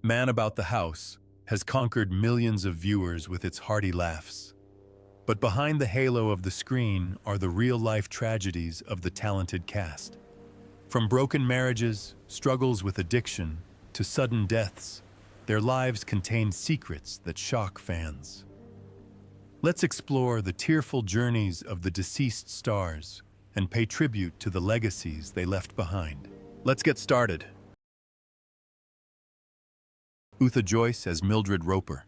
Man About the House has conquered millions of viewers with its hearty laughs. But behind the halo of the screen are the real-life tragedies of the talented cast. From broken marriages, struggles with addiction, to sudden deaths, their lives contain secrets that shock fans. Let's explore the tearful journeys of the deceased stars and pay tribute to the legacies they left behind. Let's get started. Utha Joyce as Mildred Roper.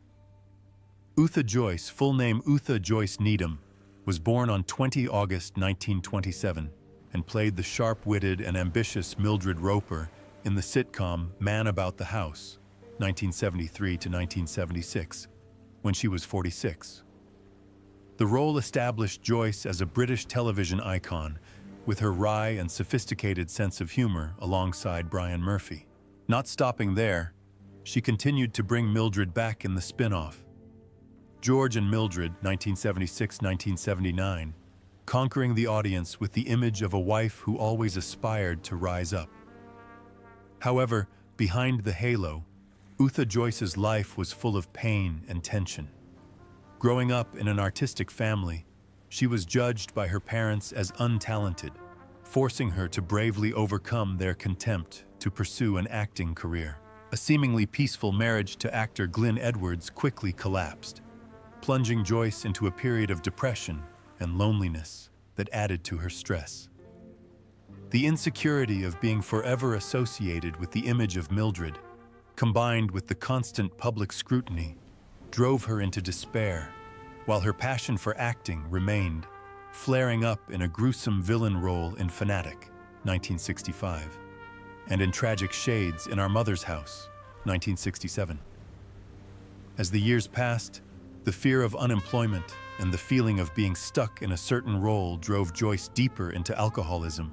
Utha Joyce, full name Utha Joyce Needham, was born on 20 August 1927 and played the sharp-witted and ambitious Mildred Roper in the sitcom Man About the House, 1973 to 1976, when she was 46. The role established Joyce as a British television icon with her wry and sophisticated sense of humor alongside Brian Murphy. Not stopping there, she continued to bring Mildred back in the spin-off, George and Mildred, 1976-1979, conquering the audience with the image of a wife who always aspired to rise up. However, behind the halo, Utha Joyce's life was full of pain and tension. Growing up in an artistic family, she was judged by her parents as untalented, forcing her to bravely overcome their contempt to pursue an acting career. A seemingly peaceful marriage to actor Glyn Edwards quickly collapsed, plunging Joyce into a period of depression and loneliness that added to her stress. The insecurity of being forever associated with the image of Mildred, combined with the constant public scrutiny, drove her into despair, while her passion for acting remained, flaring up in a gruesome villain role in Fanatic, 1965, and in tragic shades in Our Mother's House, 1967. As the years passed, the fear of unemployment and the feeling of being stuck in a certain role drove Joyce deeper into alcoholism,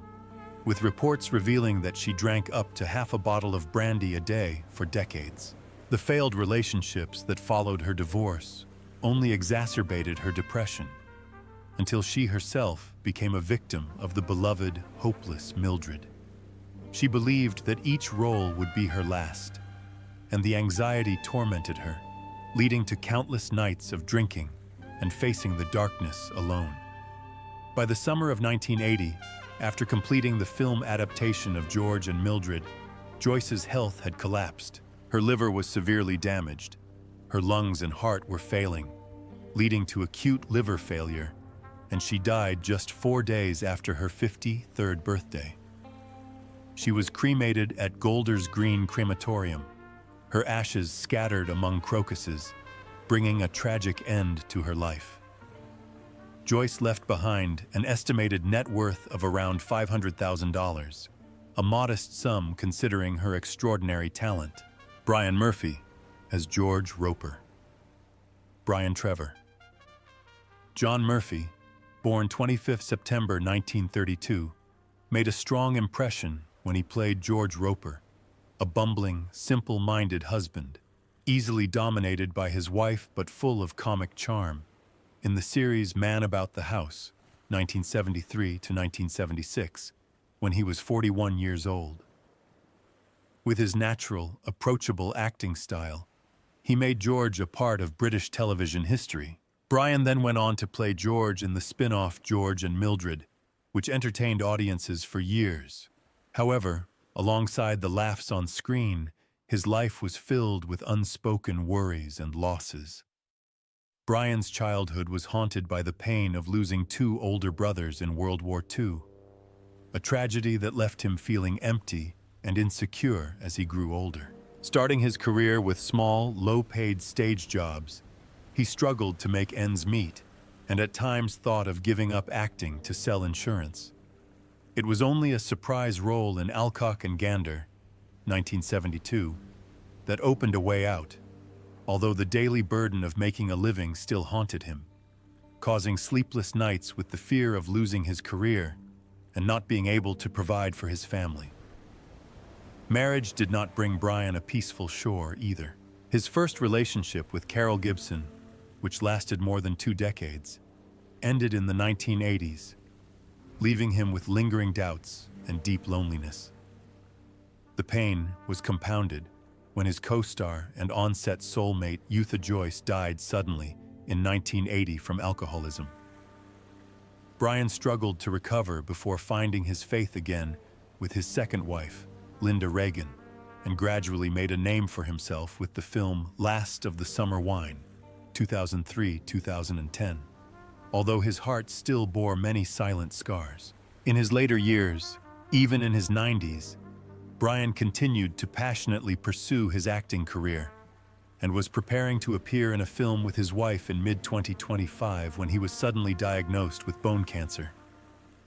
with reports revealing that she drank up to half a bottle of brandy a day for decades. The failed relationships that followed her divorce only exacerbated her depression, until she herself became a victim of the beloved, hopeless Mildred. She believed that each role would be her last, and the anxiety tormented her, leading to countless nights of drinking and facing the darkness alone. By the summer of 1980, after completing the film adaptation of George and Mildred, Joyce's health had collapsed. Her liver was severely damaged. Her lungs and heart were failing, leading to acute liver failure, and she died just 4 days after her 53rd birthday. She was cremated at Golders Green Crematorium, her ashes scattered among crocuses, bringing a tragic end to her life. Joyce left behind an estimated net worth of around $500,000, a modest sum considering her extraordinary talent. Brian Murphy as George Roper. Brian Trevor. John Murphy, born 25 September 1932, made a strong impression when he played George Roper, a bumbling, simple-minded husband, easily dominated by his wife but full of comic charm, in the series Man About the House, 1973 to 1976, when he was 41 years old. With his natural, approachable acting style, he made George a part of British television history. Brian then went on to play George in the spin-off George and Mildred, which entertained audiences for years. However, alongside the laughs on screen, his life was filled with unspoken worries and losses. Brian's childhood was haunted by the pain of losing 2 older brothers in World War II, a tragedy that left him feeling empty and insecure as he grew older. Starting his career with small, low-paid stage jobs, he struggled to make ends meet and at times thought of giving up acting to sell insurance. It was only a surprise role in Alcock and Gander, 1972, that opened a way out, although the daily burden of making a living still haunted him, causing sleepless nights with the fear of losing his career and not being able to provide for his family. Marriage did not bring Brian a peaceful shore either. His first relationship with Carol Gibson, which lasted more than 2 decades, ended in the 1980s, leaving him with lingering doubts and deep loneliness. The pain was compounded when his co-star and on-set soulmate Utha Joyce died suddenly in 1980 from alcoholism. Brian struggled to recover before finding his faith again with his second wife, Linda Reagan, and gradually made a name for himself with the film Last of the Summer Wine, 2003-2010, although his heart still bore many silent scars. In his later years, even in his 90s, Brian continued to passionately pursue his acting career and was preparing to appear in a film with his wife in mid-2025 when he was suddenly diagnosed with bone cancer.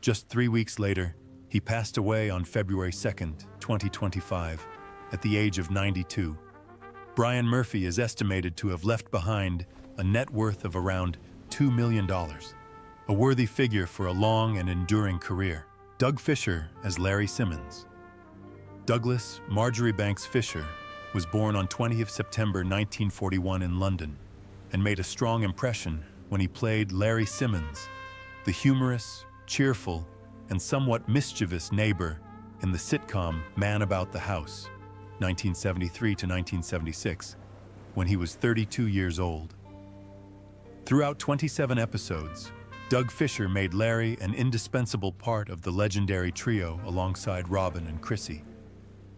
Just 3 weeks later, he passed away on February 2nd, 2025, at the age of 92. Brian Murphy is estimated to have left behind a net worth of around $2 million, a worthy figure for a long and enduring career. Doug Fisher as Larry Simmons. Douglas Marjoribanks Fisher was born on 20th September 1941 in London and made a strong impression when he played Larry Simmons, the humorous, cheerful, and somewhat mischievous neighbor in the sitcom Man About the House, 1973 to 1976, when he was 32 years old. Throughout 27 episodes, Doug Fisher made Larry an indispensable part of the legendary trio alongside Robin and Chrissy,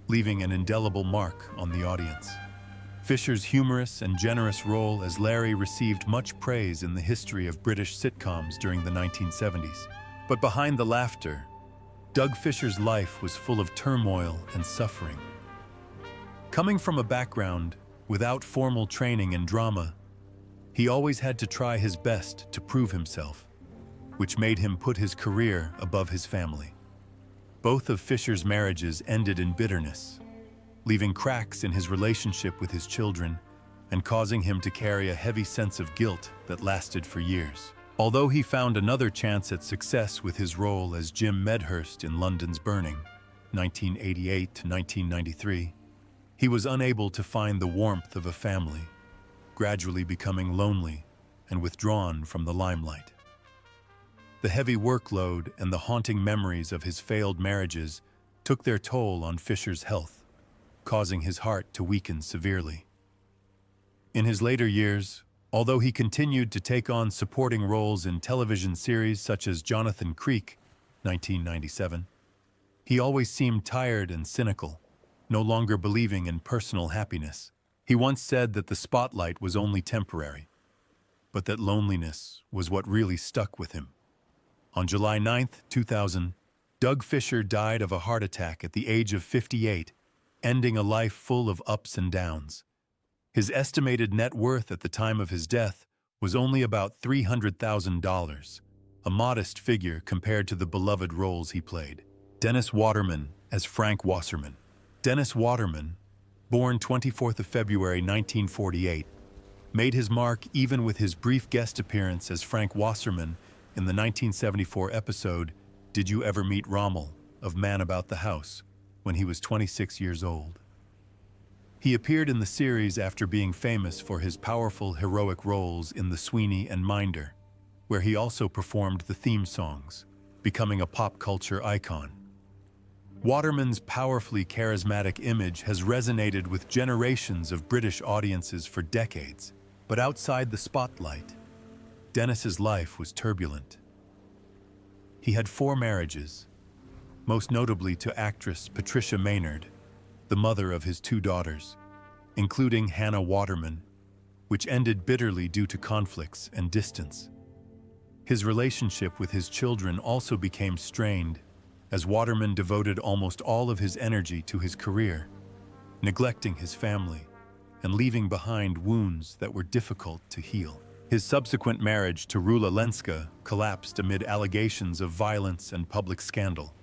leaving an indelible mark on the audience. Fisher's humorous and generous role as Larry received much praise in the history of British sitcoms during the 1970s. But behind the laughter, Doug Fisher's life was full of turmoil and suffering. Coming from a background without formal training in drama, he always had to try his best to prove himself, which made him put his career above his family. Both of Fisher's marriages ended in bitterness, leaving cracks in his relationship with his children and causing him to carry a heavy sense of guilt that lasted for years. Although he found another chance at success with his role as Jim Medhurst in London's Burning, 1988 to 1993, he was unable to find the warmth of a family, gradually becoming lonely and withdrawn from the limelight. The heavy workload and the haunting memories of his failed marriages took their toll on Fisher's health, causing his heart to weaken severely. In his later years, although he continued to take on supporting roles in television series such as Jonathan Creek, 1997, he always seemed tired and cynical, no longer believing in personal happiness. He once said that the spotlight was only temporary, but that loneliness was what really stuck with him. On July 9, 2000, Doug Fisher died of a heart attack at the age of 58, ending a life full of ups and downs. His estimated net worth at the time of his death was only about $300,000, a modest figure compared to the beloved roles he played. Dennis Waterman as Frank Wasserman. Dennis Waterman, born 24th of February 1948, made his mark even with his brief guest appearance as Frank Wasserman in the 1974 episode Did You Ever Meet Rommel of Man About the House, when he was 26 years old. He appeared in the series after being famous for his powerful heroic roles in The Sweeney and Minder, where he also performed the theme songs, becoming a pop culture icon. Waterman's powerfully charismatic image has resonated with generations of British audiences for decades, but outside the spotlight, Dennis's life was turbulent. He had 4 marriages, most notably to actress Patricia Maynard, the mother of his 2 daughters, including Hannah Waterman, which ended bitterly due to conflicts and distance. His relationship with his children also became strained, as Waterman devoted almost all of his energy to his career, neglecting his family and leaving behind wounds that were difficult to heal. His subsequent marriage to Rula Lenska collapsed amid allegations of violence and public scandal.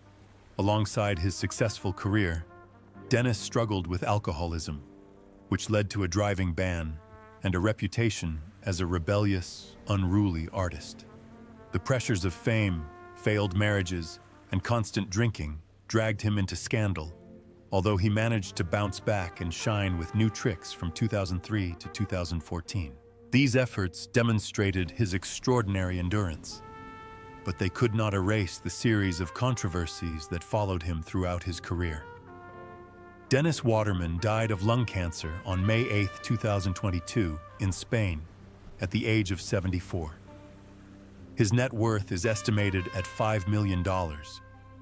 Alongside his successful career, Dennis struggled with alcoholism, which led to a driving ban and a reputation as a rebellious, unruly artist. The pressures of fame, failed marriages, and constant drinking dragged him into scandal, although he managed to bounce back and shine with new tricks from 2003 to 2014. These efforts demonstrated his extraordinary endurance, but they could not erase the series of controversies that followed him throughout his career. Dennis Waterman died of lung cancer on May 8, 2022, in Spain, at the age of 74. His net worth is estimated at $5 million,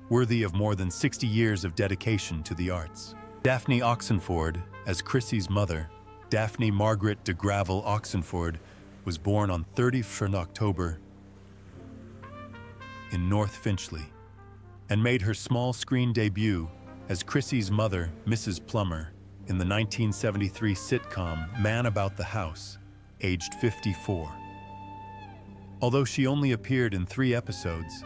worthy of more than 60 years of dedication to the arts. Daphne Oxenford, as Chrissy's mother, Daphne Margaret de Gravel Oxenford, was born on 31st October in North Finchley, and made her small screen debut as Chrissy's mother, Mrs. Plummer, in the 1973 sitcom Man About the House, aged 54. Although she only appeared in 3 episodes,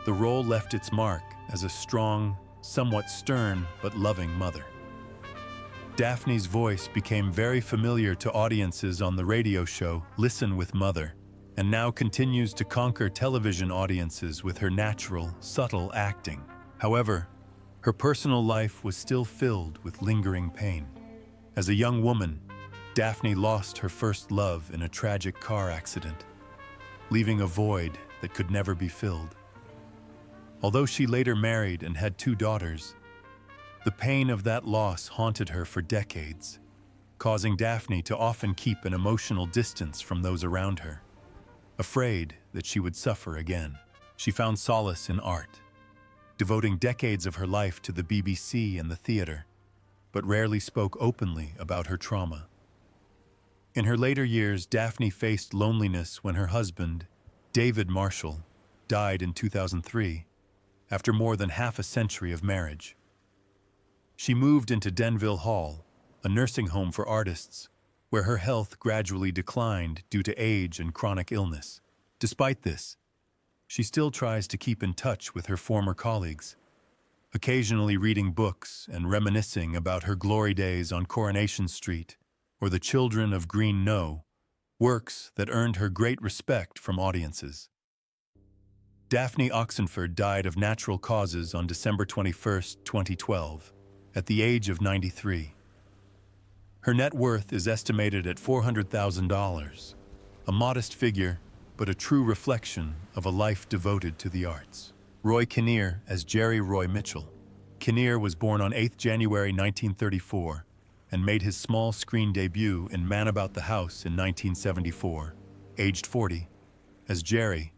the role left its mark as a strong, somewhat stern but loving mother. Daphne's voice became very familiar to audiences on the radio show Listen with Mother, and now continues to conquer television audiences with her natural, subtle acting. However, her personal life was still filled with lingering pain. As a young woman, Daphne lost her first love in a tragic car accident, leaving a void that could never be filled. Although she later married and had 2 daughters, the pain of that loss haunted her for decades, causing Daphne to often keep an emotional distance from those around her. Afraid that she would suffer again, she found solace in art, devoting decades of her life to the BBC and the theater, but rarely spoke openly about her trauma. In her later years, Daphne faced loneliness when her husband, David Marshall, died in 2003, after more than half a century of marriage. She moved into Denville Hall, a nursing home for artists, where her health gradually declined due to age and chronic illness. Despite this, she still tries to keep in touch with her former colleagues, occasionally reading books and reminiscing about her glory days on Coronation Street or The Children of Green Knowe, works that earned her great respect from audiences. Daphne Oxenford died of natural causes on December 21, 2012, at the age of 93. Her net worth is estimated at $400,000, a modest figure, but a true reflection of a life devoted to the arts. Roy Kinnear as Jerry Roy Mitchell. Kinnear was born on 8 January 1934 and made his small screen debut in Man About the House in 1974, aged 40, as Jerry,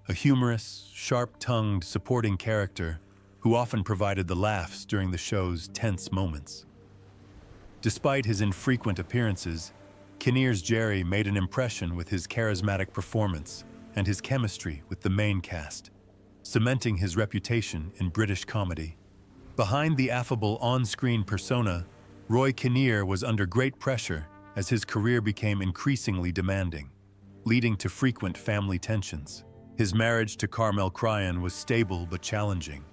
a humorous, sharp-tongued supporting character who often provided the laughs during the show's tense moments. Despite his infrequent appearances, Kinnear's Jerry made an impression with his charismatic performance and his chemistry with the main cast, cementing his reputation in British comedy. Behind the affable on-screen persona, Roy Kinnear was under great pressure as his career became increasingly demanding, leading to frequent family tensions. His marriage to Carmel Cryan was stable but challenging,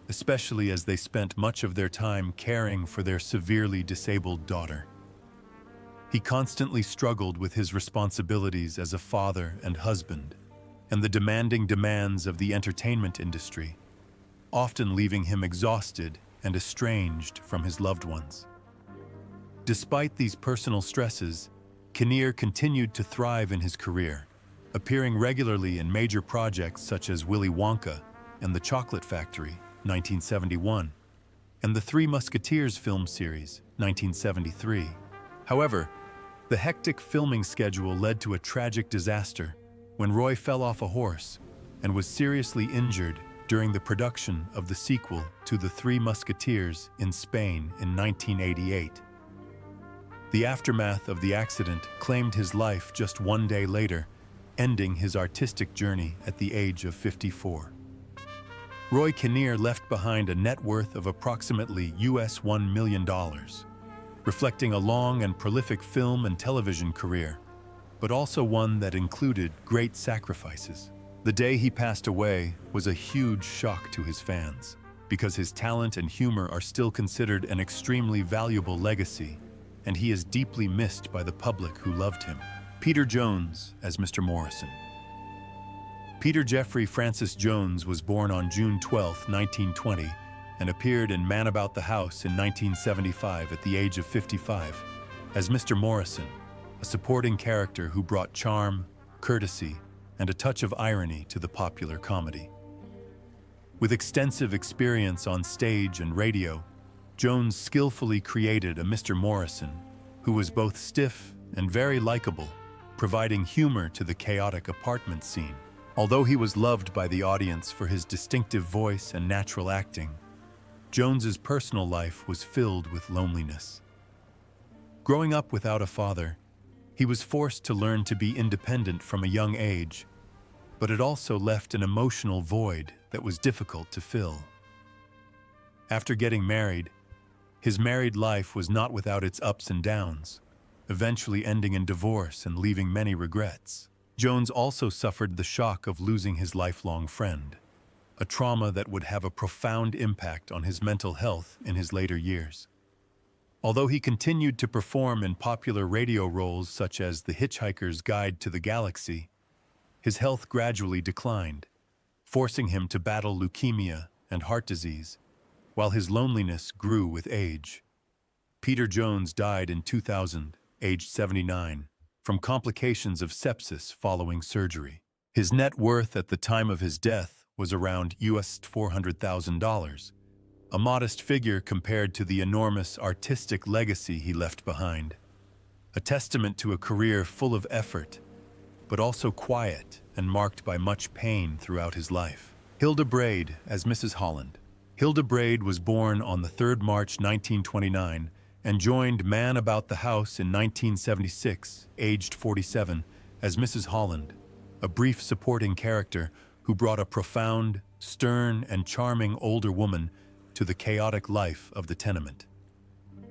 especially as they spent much of their time caring for their severely disabled daughter. He constantly struggled with his responsibilities as a father and husband, and the demanding demands of the entertainment industry, often leaving him exhausted and estranged from his loved ones. Despite these personal stresses, Kinnear continued to thrive in his career, appearing regularly in major projects such as Willy Wonka and The Chocolate Factory, 1971, and The Three Musketeers film series, 1973. However, the hectic filming schedule led to a tragic disaster when Roy fell off a horse and was seriously injured during the production of the sequel to The Three Musketeers in Spain in 1988. The aftermath of the accident claimed his life just one day later, ending his artistic journey at the age of 54. Roy Kinnear left behind a net worth of approximately $1 million, reflecting a long and prolific film and television career, but also one that included great sacrifices. The day he passed away was a huge shock to his fans, because his talent and humor are still considered an extremely valuable legacy, and he is deeply missed by the public who loved him. Peter Jones as Mr. Morrison. Peter Jeffrey Francis Jones was born on June 12, 1920, and appeared in Man About the House in 1975 at the age of 55, as Mr. Morrison, a supporting character who brought charm, courtesy, and a touch of irony to the popular comedy. With extensive experience on stage and radio, Jones skillfully created a Mr. Morrison, who was both stiff and very likable, providing humor to the chaotic apartment scene. Although he was loved by the audience for his distinctive voice and natural acting, Jones's personal life was filled with loneliness. Growing up without a father, he was forced to learn to be independent from a young age, but it also left an emotional void that was difficult to fill. After getting married, his married life was not without its ups and downs, eventually ending in divorce and leaving many regrets. Jones also suffered the shock of losing his lifelong friend, a trauma that would have a profound impact on his mental health in his later years. Although he continued to perform in popular radio roles such as The Hitchhiker's Guide to the Galaxy, his health gradually declined, forcing him to battle leukemia and heart disease, while his loneliness grew with age. Peter Jones died in 2000, aged 79, from complications of sepsis following surgery. His net worth at the time of his death was around $400,000, a modest figure compared to the enormous artistic legacy he left behind, a testament to a career full of effort, but also quiet and marked by much pain throughout his life. Hilda Braid as Mrs. Holland. Hilda Braid was born on the 3rd March 1929 and joined Man About the House in 1976, aged 47, as Mrs. Holland, a brief supporting character who brought a profound, stern, and charming older woman to the chaotic life of the tenement.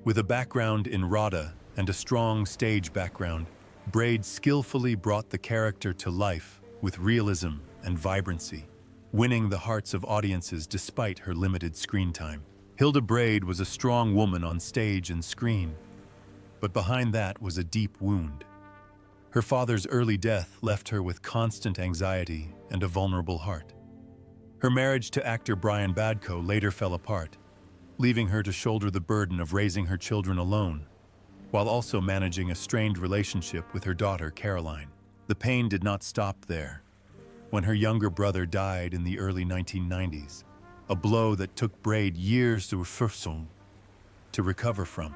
With a background in RADA and a strong stage background, Braid skillfully brought the character to life with realism and vibrancy, winning the hearts of audiences despite her limited screen time. Hilda Braid was a strong woman on stage and screen, but behind that was a deep wound. Her father's early death left her with constant anxiety and a vulnerable heart. Her marriage to actor Brian Badco later fell apart, leaving her to shoulder the burden of raising her children alone, while also managing a strained relationship with her daughter Caroline. The pain did not stop there. When her younger brother died in the early 1990s, a blow that took Braid years to recover from.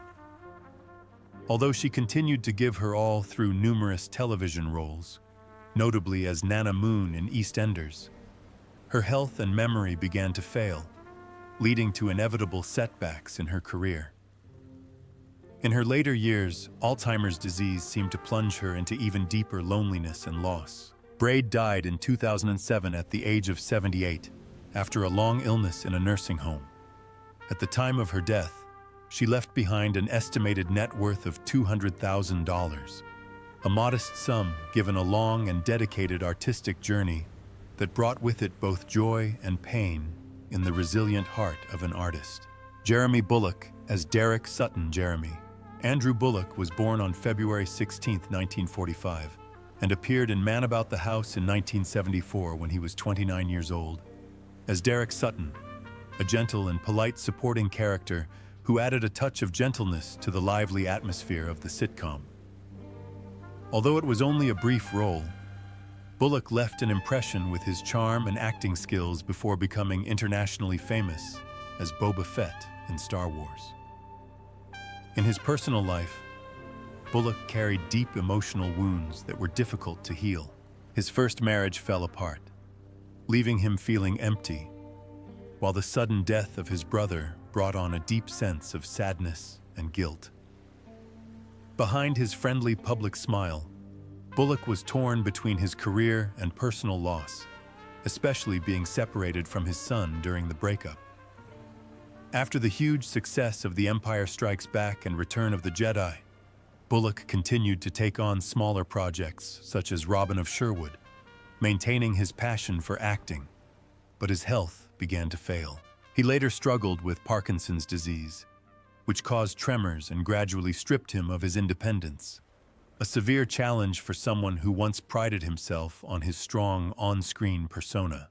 Although she continued to give her all through numerous television roles, notably as Nana Moon in EastEnders, her health and memory began to fail, leading to inevitable setbacks in her career. In her later years, Alzheimer's disease seemed to plunge her into even deeper loneliness and loss. Braid died in 2007 at the age of 78, after a long illness in a nursing home. At the time of her death, she left behind an estimated net worth of $200,000, a modest sum given a long and dedicated artistic journey that brought with it both joy and pain in the resilient heart of an artist. Jeremy Bullock as Derek Sutton Jeremy. Andrew Bullock was born on February 16, 1945, and appeared in Man About the House in 1974 when he was 29 years old. As Derek Sutton, a gentle and polite supporting character who added a touch of gentleness to the lively atmosphere of the sitcom. Although it was only a brief role, Bullock left an impression with his charm and acting skills before becoming internationally famous as Boba Fett in Star Wars. In his personal life, Bullock carried deep emotional wounds that were difficult to heal. His first marriage fell apart, leaving him feeling empty, while the sudden death of his brother brought on a deep sense of sadness and guilt. Behind his friendly public smile, Bullock was torn between his career and personal loss, especially being separated from his son during the breakup. After the huge success of The Empire Strikes Back and Return of the Jedi, Bullock continued to take on smaller projects such as Robin of Sherwood, maintaining his passion for acting, but his health began to fail. He later struggled with Parkinson's disease, which caused tremors and gradually stripped him of his independence. A severe challenge for someone who once prided himself on his strong on-screen persona.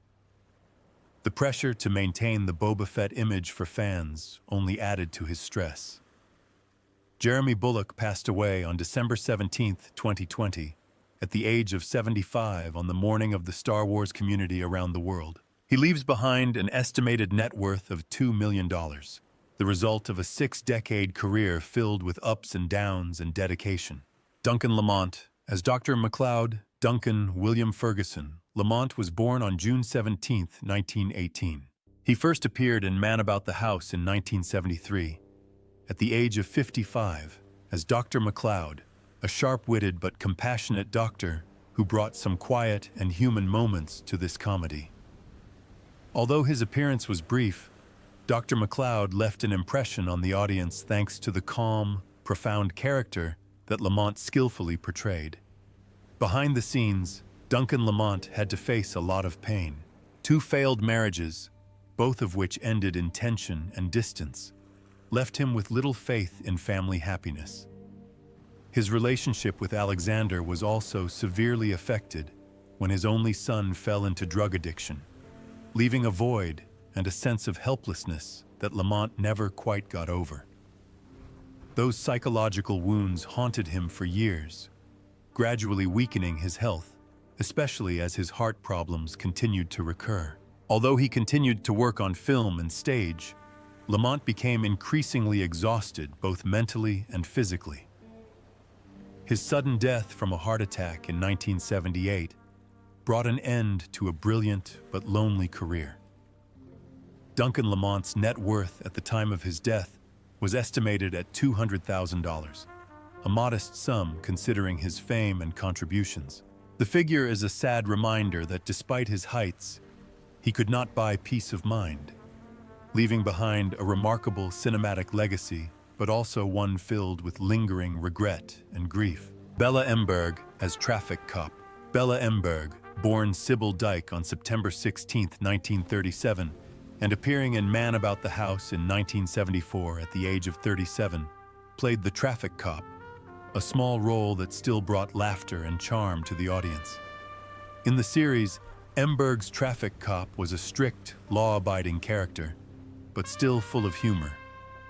The pressure to maintain the Boba Fett image for fans only added to his stress. Jeremy Bullock passed away on December 17, 2020, at the age of 75 on the morning of the Star Wars community around the world. He leaves behind an estimated net worth of $2 million, the result of a 6-decade career filled with ups and downs and dedication. Duncan Lamont. As Dr. MacLeod Duncan William Ferguson, Lamont was born on June 17, 1918. He first appeared in Man About the House in 1973, at the age of 55, as Dr. MacLeod, a sharp-witted but compassionate doctor who brought some quiet and human moments to this comedy. Although his appearance was brief, Dr. MacLeod left an impression on the audience thanks to the calm, profound character that Lamont skillfully portrayed. Behind the scenes, Duncan Lamont had to face a lot of pain. 2 failed marriages, both of which ended in tension and distance, left him with little faith in family happiness. His relationship with Alexander was also severely affected when his only son fell into drug addiction, leaving a void and a sense of helplessness that Lamont never quite got over. Those psychological wounds haunted him for years, gradually weakening his health, especially as his heart problems continued to recur. Although he continued to work on film and stage, Lamont became increasingly exhausted both mentally and physically. His sudden death from a heart attack in 1978 brought an end to a brilliant but lonely career. Duncan Lamont's net worth at the time of his death was estimated at $200,000, a modest sum considering his fame and contributions. The figure is a sad reminder that despite his heights, he could not buy peace of mind, leaving behind a remarkable cinematic legacy, but also one filled with lingering regret and grief. Bella Emberg as traffic cop. Bella Emberg, born Sybil Dyke on September 16, 1937, and appearing in Man About the House in 1974 at the age of 37, played the traffic cop, a small role that still brought laughter and charm to the audience. In the series, Emberg's traffic cop was a strict, law-abiding character, but still full of humor,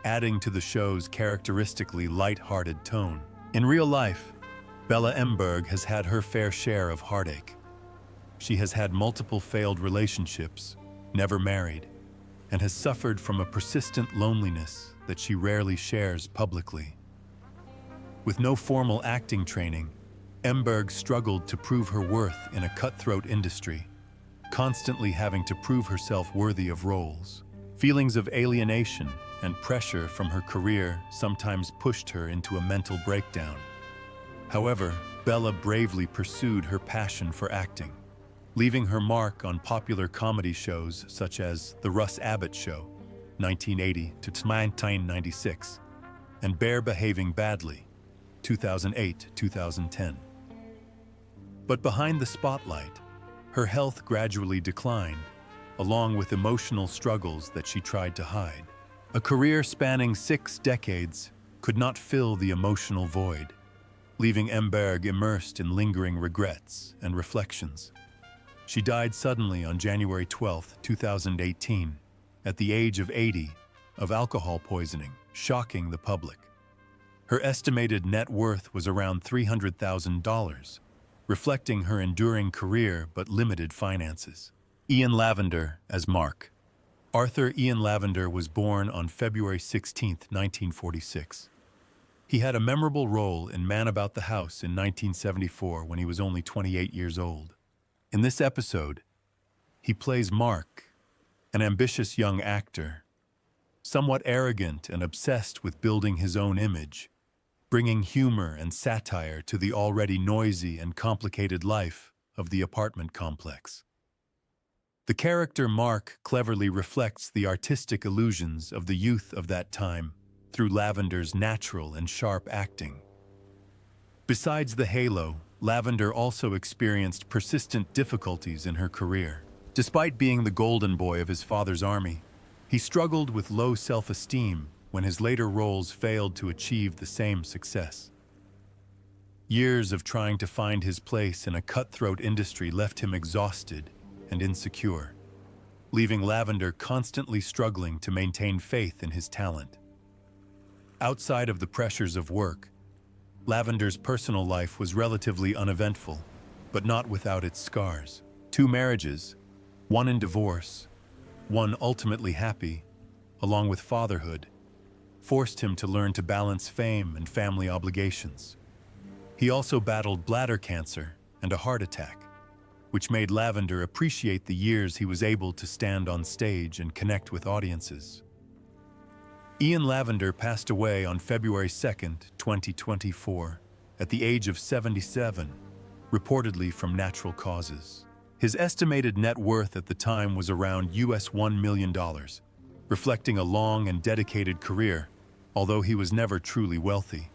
adding to the show's characteristically light-hearted tone. In real life, Bella Emberg has had her fair share of heartache. She has had multiple failed relationships, never married, and has suffered from a persistent loneliness that she rarely shares publicly. With no formal acting training, Emberg struggled to prove her worth in a cutthroat industry, constantly having to prove herself worthy of roles. Feelings of alienation and pressure from her career sometimes pushed her into a mental breakdown. However, Bella bravely pursued her passion for acting, leaving her mark on popular comedy shows such as The Russ Abbott Show, 1980 to 1996, and Bear Behaving Badly, 2008-2010. But behind the spotlight, her health gradually declined, along with emotional struggles that she tried to hide. A career spanning 6 decades could not fill the emotional void, leaving Emberg immersed in lingering regrets and reflections. She died suddenly on January 12, 2018, at the age of 80, of alcohol poisoning, shocking the public. Her estimated net worth was around $300,000, reflecting her enduring career but limited finances. Ian Lavender as Mark. Arthur Ian Lavender was born on February 16, 1946. He had a memorable role in Man About the House in 1974 when he was only 28 years old. In this episode, he plays Mark, an ambitious young actor, somewhat arrogant and obsessed with building his own image, bringing humor and satire to the already noisy and complicated life of the apartment complex. The character Mark cleverly reflects the artistic illusions of the youth of that time through Lavender's natural and sharp acting. Besides the halo, Lavender also experienced persistent difficulties in her career. Despite being the golden boy of his father's army, he struggled with low self-esteem when his later roles failed to achieve the same success. Years of trying to find his place in a cutthroat industry left him exhausted and insecure, leaving Lavender constantly struggling to maintain faith in his talent. Outside of the pressures of work, Lavender's personal life was relatively uneventful, but not without its scars. 2 marriages, one in divorce, one ultimately happy, along with fatherhood, forced him to learn to balance fame and family obligations. He also battled bladder cancer and a heart attack, which made Lavender appreciate the years he was able to stand on stage and connect with audiences. Ian Lavender passed away on February 2, 2024, at the age of 77, reportedly from natural causes. His estimated net worth at the time was around $1 million, reflecting a long and dedicated career, although he was never truly wealthy.